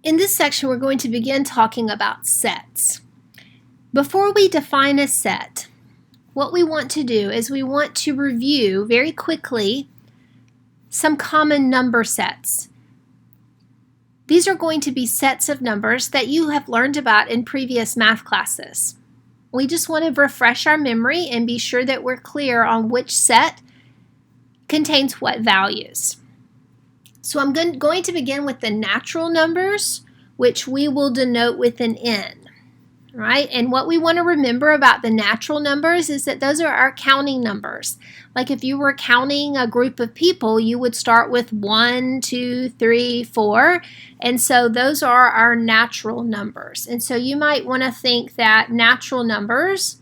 In this section, we're going to begin talking about sets. Before we define a set, what we want to do is we want to review very quickly some common number sets. These are going to be sets of numbers that you have learned about in previous math classes. We just want to refresh our memory and be sure that we're clear on which set contains what values. So I'm going to begin with the natural numbers, which we will denote with an N. Right? And what we want to remember about the natural numbers is that those are our counting numbers. Like if you were counting a group of people, you would start with 1, 2, 3, 4. And so those are our natural numbers. And so you might want to think that natural numbers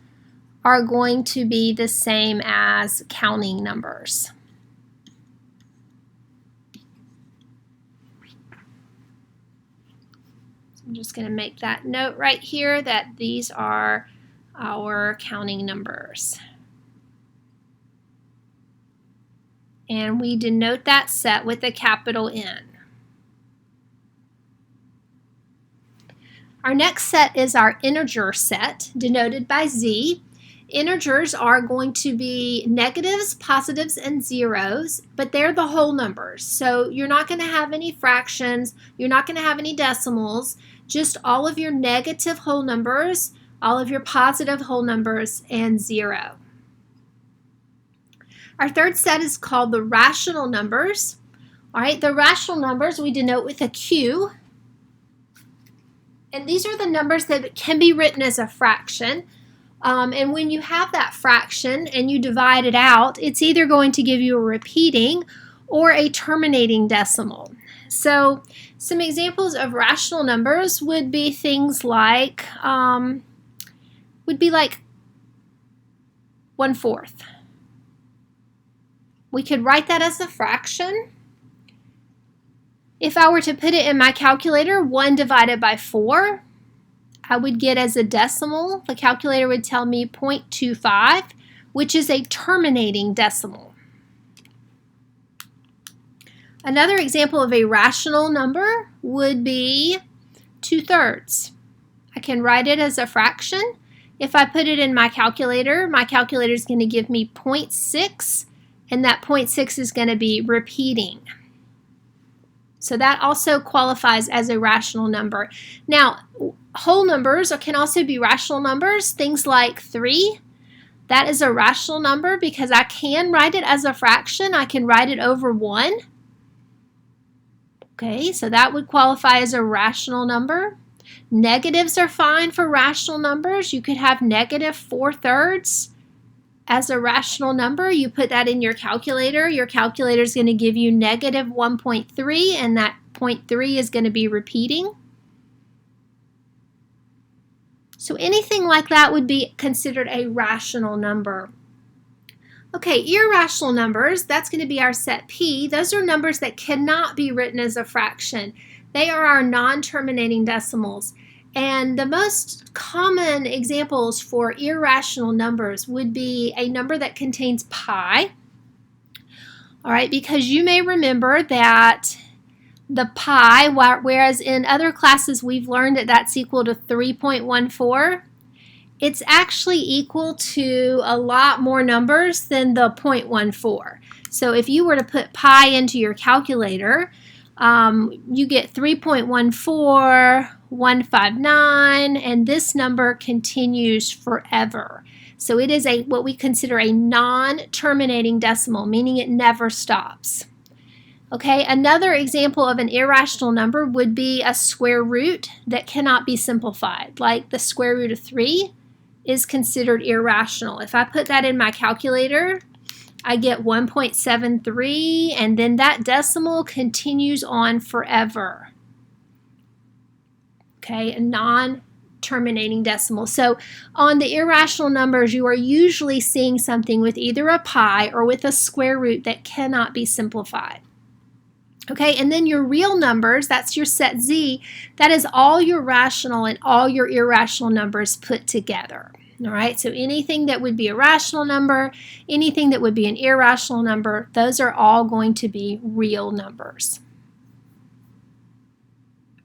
are going to be the same as counting numbers. I'm just going to make that note right here that these are our counting numbers. And we denote that set with a capital N. Our next set is our integer set, denoted by Z. Integers are going to be negatives, positives, and zeros, but they're the whole numbers. So you're not going to have any fractions, you're not going to have any decimals, just all of your negative whole numbers, all of your positive whole numbers, and 0. Our third set is called the rational numbers. All right, the rational numbers we denote with a Q. And these are the numbers that can be written as a fraction. And when you have that fraction and you divide it out, it's either going to give you a repeating or a terminating decimal. So some examples of rational numbers would be things like, 1/4. We could write that as a fraction. If I were to put it in my calculator, 1 divided by 4, I would get as a decimal, the calculator would tell me 0.25, which is a terminating decimal. Another example of a rational number would be 2/3. I can write it as a fraction. If I put it in my calculator is going to give me 0.6, and that 0.6 is going to be repeating. So that also qualifies as a rational number. Now, whole numbers can also be rational numbers. Things like 3, that is a rational number because I can write it as a fraction. I can write it over 1. Okay, so that would qualify as a rational number. Negatives are fine for rational numbers. You could have negative 4/3 as a rational number. You put that in your calculator. Your calculator is going to give you negative 1.3, and that 0.3 is going to be repeating. So anything like that would be considered a rational number. Okay, irrational numbers, that's going to be our set P. Those are numbers that cannot be written as a fraction. They are our non-terminating decimals. And the most common examples for irrational numbers would be a number that contains pi. All right, because you may remember that the pi, whereas in other classes we've learned that that's equal to 3.14, it's actually equal to a lot more numbers than the 0.14. So if you were to put pi into your calculator, you get 3.14159, and this number continues forever. So it is what we consider a non-terminating decimal, meaning it never stops. Okay, another example of an irrational number would be a square root that cannot be simplified, like the square root of 3 is considered irrational. If I put that in my calculator, I get 1.73, and then that decimal continues on forever. Okay, a non-terminating decimal. So on the irrational numbers, you are usually seeing something with either a pi or with a square root that cannot be simplified. Okay, and then your real numbers, that's your set Z, that is all your rational and all your irrational numbers put together. All right, so anything that would be a rational number, anything that would be an irrational number, those are all going to be real numbers.